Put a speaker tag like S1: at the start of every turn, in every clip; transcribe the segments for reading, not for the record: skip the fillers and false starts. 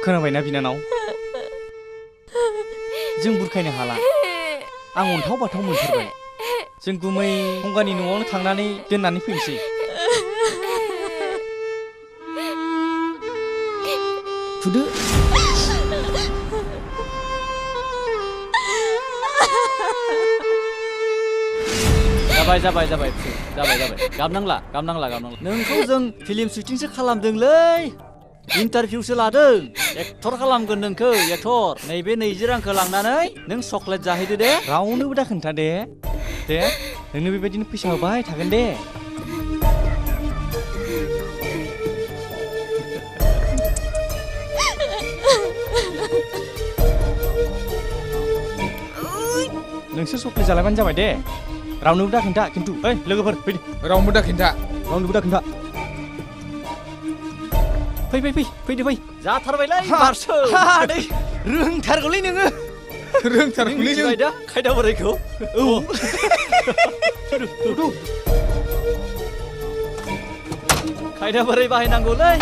S1: खोनाबायना बिनानाव जों बुरखायनो हाला आं अन्थाव बाथाव मोनथारबाय जों गुमै गंगानि न'आवनो थांनानै दोननानै फैनोसै थुदो जाबाय गाबनांला नोंखौ जों फिल्म शुटिंसो खालामदोंलै इन्टारभिउसो लादों एक्टर खालामगोन नोंखौ एक्टर नैबे 20 रांखौ लांनानै नों चकलेट जाहैदो दे रावनोबो दा खोन्था दे नोंनो बेबायदिनो फैसा होबाय थागोन दे नोंसोर चकलेट जालायबानो जाबाय दे रावनोबो दा खोन्था खिन्थु ओइ लोगोफोर फैदो
S2: रावनोबो दा खोन्था
S1: फै जाथारबायलै बारसो हादै रोंथारगौलै नोङो दा खायदा बोरायखौ औ खायदा बोराय बाहायनांगौलै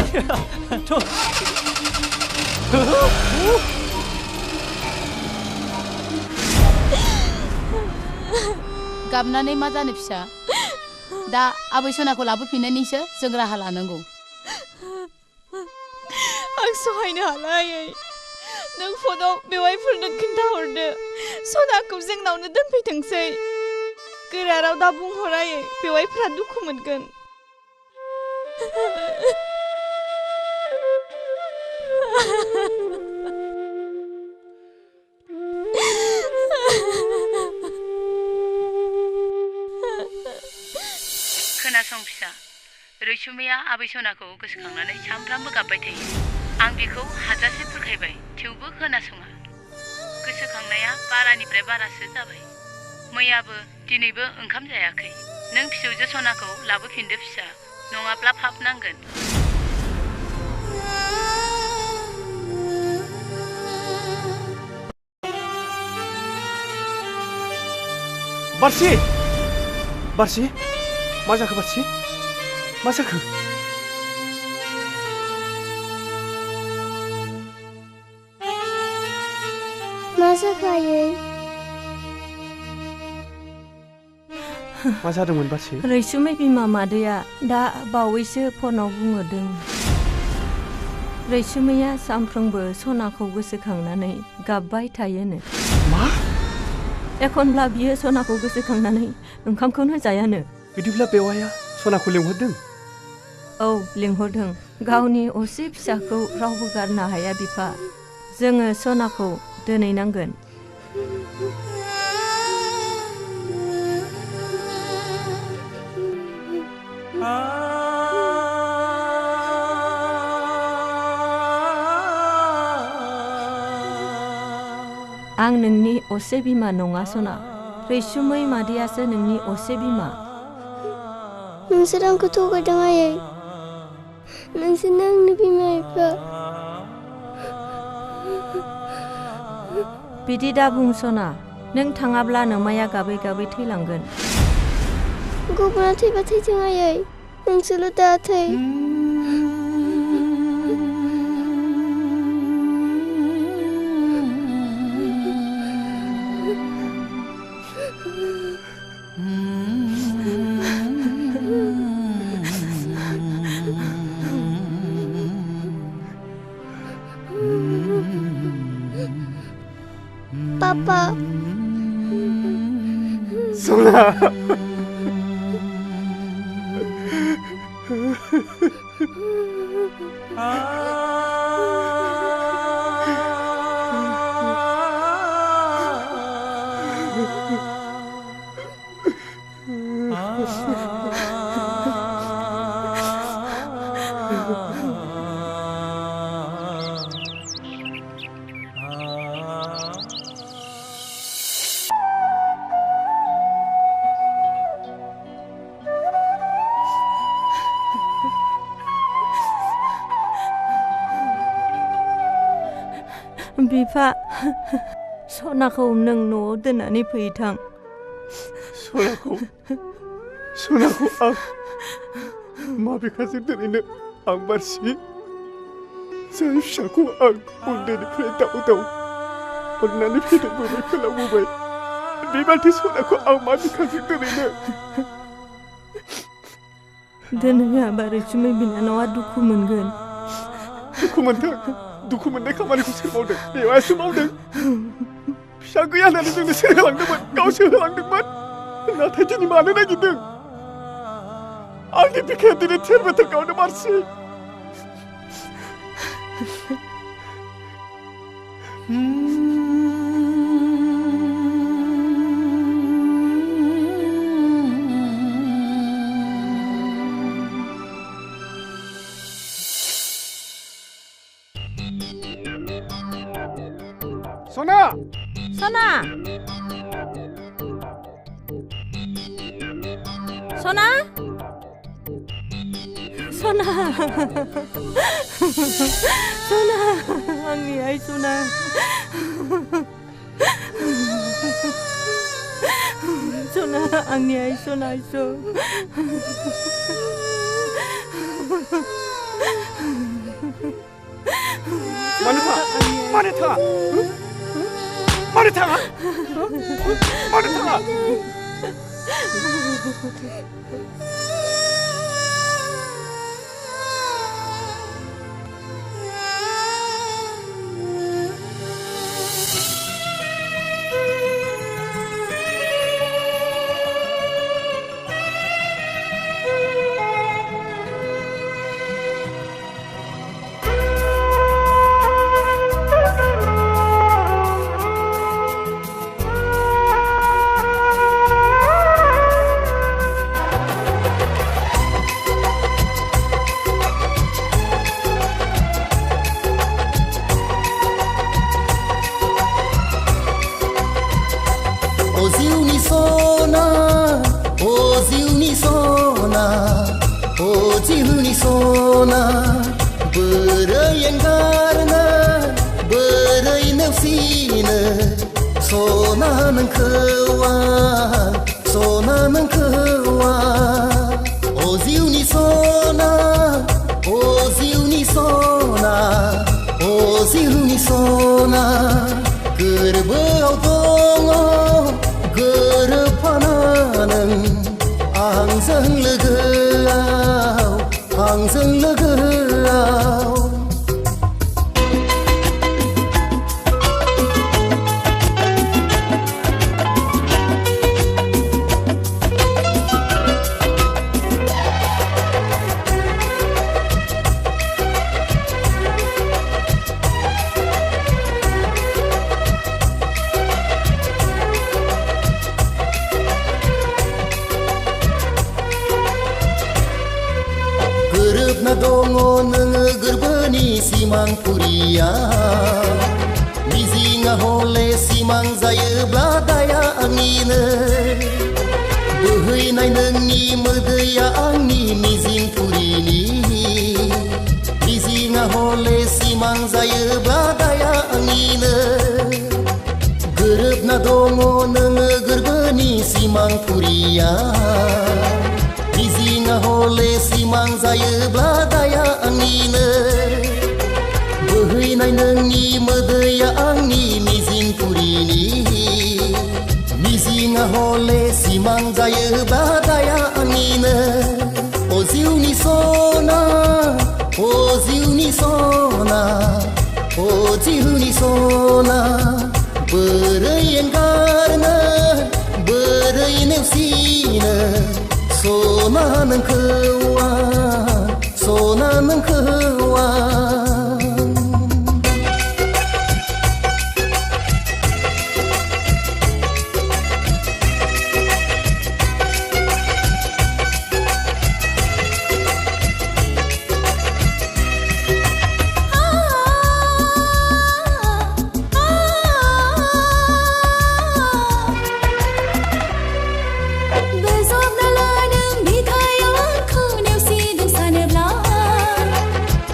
S3: गाबनानै मा जानो फिसा दा आबै सनाखौ लाबोफिननायनिसो जों राहा लानांगौ
S4: आं सहायनो हालायै नों फनाव बेवाइफोरनो खिन्थाहरदो सनाखौ जोंनावनो दोनफैथोंसै गोरा राव दा बुंहरायै बेवाइफ्रा दुखु मोनगोन
S3: खोनासं फिसा रैसुमैया आबै सनाखौ गोसोखांनानै सानफ्रामबो गाबबाय थायो आं बेखौ हाजासे बुरखायबाय थेवबो खोनासङा गोसोखांनाया बारानिफ्राय बारासो जाबाय मैयाबो दिनैबो ओंखाम जायाखै नों फिसौजो सनाखौ लाबोफिनदो फिसा नङाब्ला फाब नांगोन
S2: बारसि मा जाखो बारसि मा जाखो
S5: मा जाखायै
S2: मा जादोंमोन बारसि
S6: रैसुमै बिमा मादैया दा बावैसो फनाव बुंहरदों रैसुमैया सानफ्रोमबो सनाखौ गोसोखांनानै गाबबाय थायोनो
S2: मा
S6: एखनब्ला बियो सनाखौ गोसोखांनानै ओंखामखौनो जायानो
S2: बिदिब्ला बेवाइया सनाखौ लिंहरदों
S6: औ लिंहरदों गावनि असे फिसाखौ रावबो गारनो हाया बिफा जोङो सनाखौ दोनैनांगोन आं नोंनि असे बिमा नङा सना रैसुमै मादैयासो नोंनि असे बिमा
S5: नोंसोर आंखौ थगायदों आयै नोंसोरनो आंनि बिमा बिफा
S6: बिदि दा बुं सना नों थाङाब्ला नोमाया गाबै गाबै थैलांगोन
S5: गुबुना थैबा थैथों आयै नोंसोरल' दा थै Papa.
S2: Sona.
S6: बिफा सनाखौ नों न'आव दोननानै फैथां
S2: सनाखौ आं माबेखाजों दिनैनो आं मारसि जाय फिसाखौ आं उन्दैनिफ्राय दाव दाव अननानै फेदेरबोबाय फोलावबोबाय बेबादि सनाखौ आं माबेखाजों दिनैनो
S6: दिनै आबा रैसुमै बिनानावा दुखु मोनगोन
S2: दुखु मोनदों दुखु मोननाय खामानिखौ सोर मावदों बेवायासो मावदों फिसा गैया होननानै जोंनो सोर होलांदोंमोन गावसो होलांदोंमोन नाथाय दिनै मानो नागिरदों आंनि बिखाया दिनै थेर बेथेर गावनो मारसि सना
S6: सना सना सना सना आंनि आइ सना सना आंनि आइ सना आइसो
S2: मानो थाङा मानो थाङा मानो थाङा मानो थाङा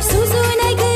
S7: Suzu naik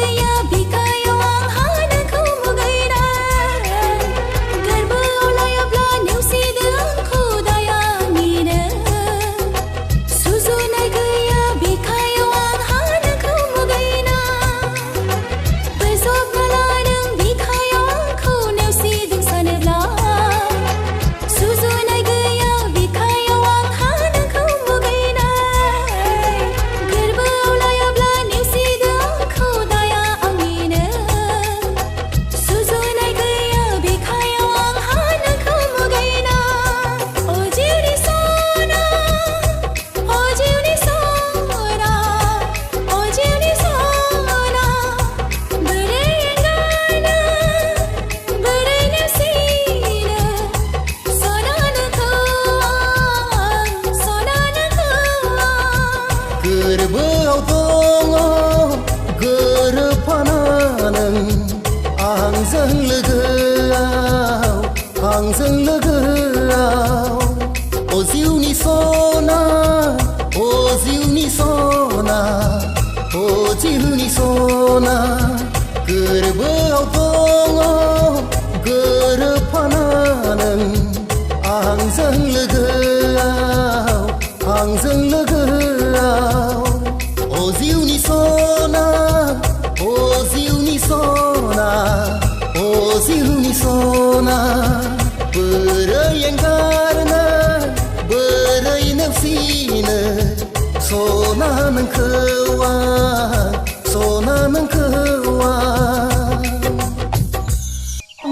S7: आंजों लोगोआव ओ जिउनि सना ओ जिउनि सना ओ जिउनि सना गोरबोआव दङ गोरोबफाना नों आंजों लोगोआव ओ जिउनि सना ओ जिउनि सना ओ जिउनि सना बोरै एंगारनो बोरै नेवसिनो सना नोंखौ आं सना नोंखौ आं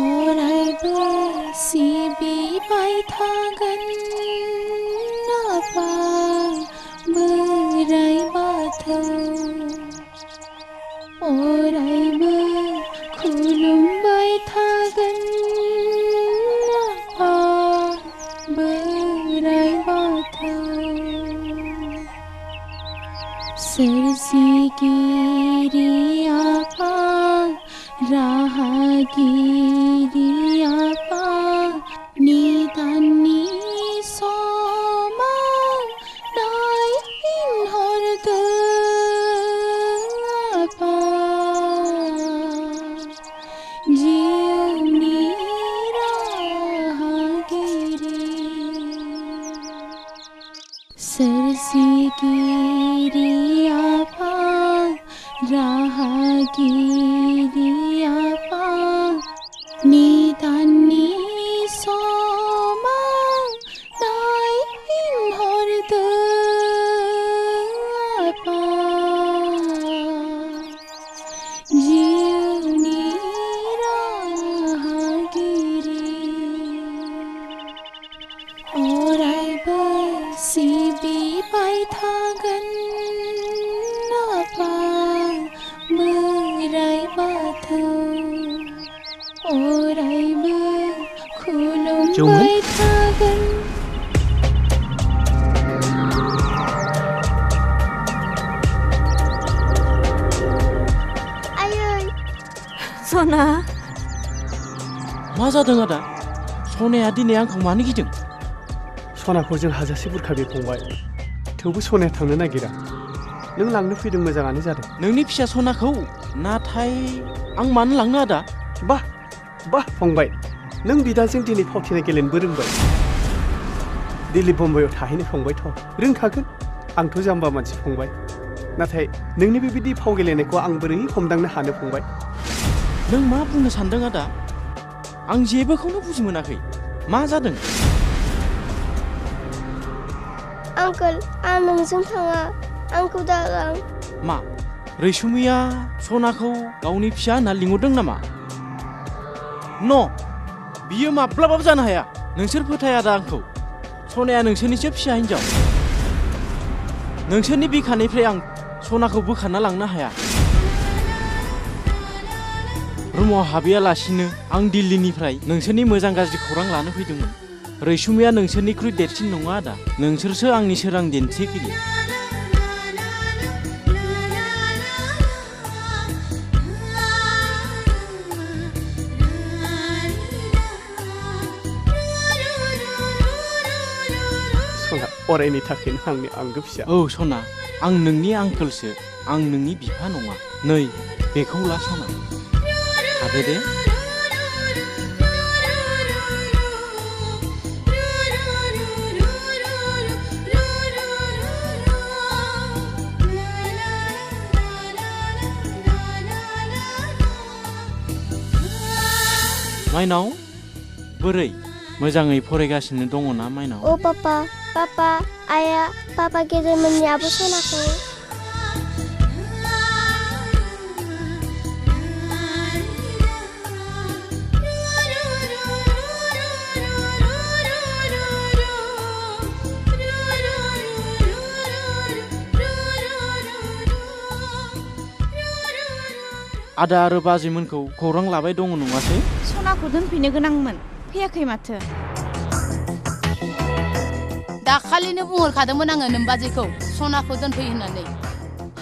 S4: अरायबो सिबिबाय थागोन आफा बोराइ बाथौ अरायबो खुलुमबाय थागोन आफा बोराइ बाथौ सोरजिगिरि आफा राहागिरि आफा निदाननि समाव नायफिनहरदों आफा जिउनि राहागिरि सोरजिगिरि आफा राहागिरि आफा निदाननि समाव नायफिनहरदों आफा जिउनि राहागिरि अरायबो सिबिबाय थागोन आफा बोराइ बाथौ अरायबो खुलुमबाय थागोन
S5: आयै
S6: सना
S2: मा जादों आदा सनाया दिनै आंखौ मानो गिदों सनाखौ जों हाजासे बुरखाबि फंबाय थेवबो सनाया थांनो नागिरा नों लांनो फैदों मोजाङानो जादों नोंनि फिसा सनाखौ नाथाय आं मानो लांनो आदा बाह बाह फंबाय नों बिदाजों दिनै फावथिना गेलेनोबो रोंबाय दिल्ली बम्बाइआव थाहैनो फंबायथ' रोंखागोन आंथ' जाम्बा मानसि फंबाय नाथाय नोंनि बेबायदि फाव गेलेनायखौ आं बोरै हमदांनो हानो फंबाय नों मा बुंनो सानदों आदा आं जेबोखौनो बुजि मोनाखै मा जादों
S5: आंकोल आं नोंजों थाङा आंखौ दालां
S2: मा रैसुमिया सनाखौ गावनि फिसा होनना लिंहरदों नामा न बियो माब्लाबाबो जानो हाया नोंसोर फोथाया दा आंखौ सनाया नोंसोरनिसो फिसा हिन्जाव नोंसोरनि बिखानिफ्राय आं सनाखौ बोखारना लांनो हाया रुमाव हाबैयालासिनो आं दिल्लीनिफ्राय नोंसोरनि मोजां गाज्रि खौरां लानो फैदोंमोन रैसुमिया नोंसोरनिख्रुइ देरसिन नङा आदा नोंसोरसो आंनि सोरां दिन्थिगिरि सना अरायनि थाखायनो आंनि आंगो फिसा औ सना आं नोंनि आंकोलसो आं नोंनि बिफा नङा नै बेखौ ला सना थादो दे माइनाव बोरै मोजाङै फरायगासिनो दङ ना माइनाव
S5: ओ पापा आया पापा गेदेरमोननि आब' सनाखौ
S2: आदा आरो बाजैमोनखौ खौरां लाबाय दङ नङासै
S4: सनाखौ दोनफैनो गोनांमोन फैयाखै माथो
S3: दाखालिनो बुंहरखादोंमोन आङो नोमबाजैखौ सनाखौ दोनफै होननानै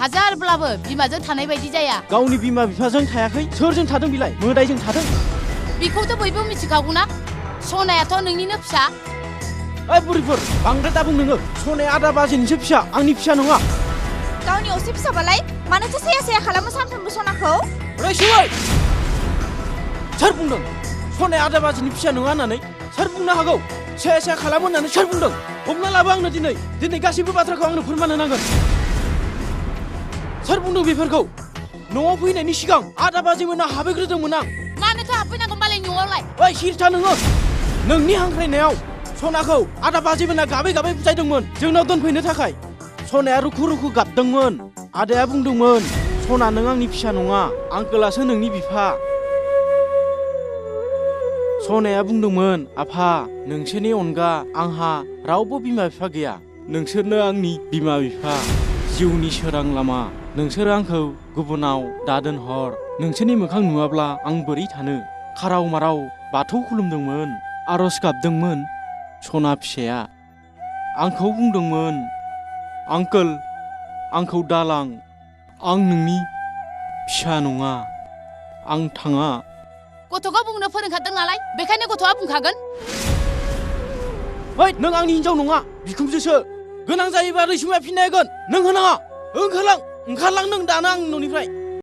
S3: हाजारब्लाबो बिमाजों थानाय बायदि जाया
S2: गावनि बिमा बिफाजों थायाखै सोरजों थादों बिलाय मोदायजों थादों
S3: बेखौथ' बयबो मिथिखागौना सनायाथ' नोंनिनो फिसा
S2: ओइ बुरिफोर बांद्राय दा बुं नोङो सनाया आदा बाजैनिसो फिसा आंनि फिसा नङा
S4: गावनि असे फिसाबालाय मानोथो साया साया खालामो सानफ्रोमबो सनाखौ
S2: रैसुमै सोर बुंदों सनाया आदा बाजैनि फिसा नङा होननानै सोर बुंनो हागौ साया साया खालामो होननानै सोर बुंदों हमना लाबो आंनो दिनै गासैबो बाथ्राखौ आंनो फोरमान होनांगोन सोर बुंदों बेफोरखौ न'आव फैनायनि सिगां आदा बाजैमोनहा हाबैग्रोदोंमोन आं
S3: मानोथो हाबफैनांगौ मालाय न'आवलाय
S2: ओइ सिरिथा नोङो नोंनि हांख्रायनायाव सनाखौ आदा बाजैमोनहा गाबै गाबै बुजायदोंमोन जोंनाव दोनफैनो थाखाय सनाया रुखु रुखु गाबदोंमोन आदाया बुंदोंमोन सना नों आंनि फिसा नङा आंकोलासो नोंनि बिफा सनाया बुंदोंमोन आफा नोंसोरनि अनगा आंहा रावबो बिमा बिफा गैया नोंसोरनो आंनि बिमा बिफा जिउनि सोरां लामा नोंसोर आंखौ गुबुनाव दादोनहर नोंसोरनि मोखां नुवाब्ला आं बोरै थानो खाराव माराव बाथौ खुलुमदोंमोन आरज गाबदोंमोन सना फिसाया आंखौ बुंदोंमोन आंकोल आंखौ दालां आं नोंनि फिसा नङा आं थाङा
S3: गथ'खौ बुंनो फोरोंखादों नालाय बेखायनो गथ'आ बुंखागोन
S2: ओइ नों आंनि हिनजाव नङा बिखुमजोसो गोनां जायोबा रैसुमै फिननाय होगोन नों होनाङा ओंखारलां नों दानो आंनि न'निफ्राय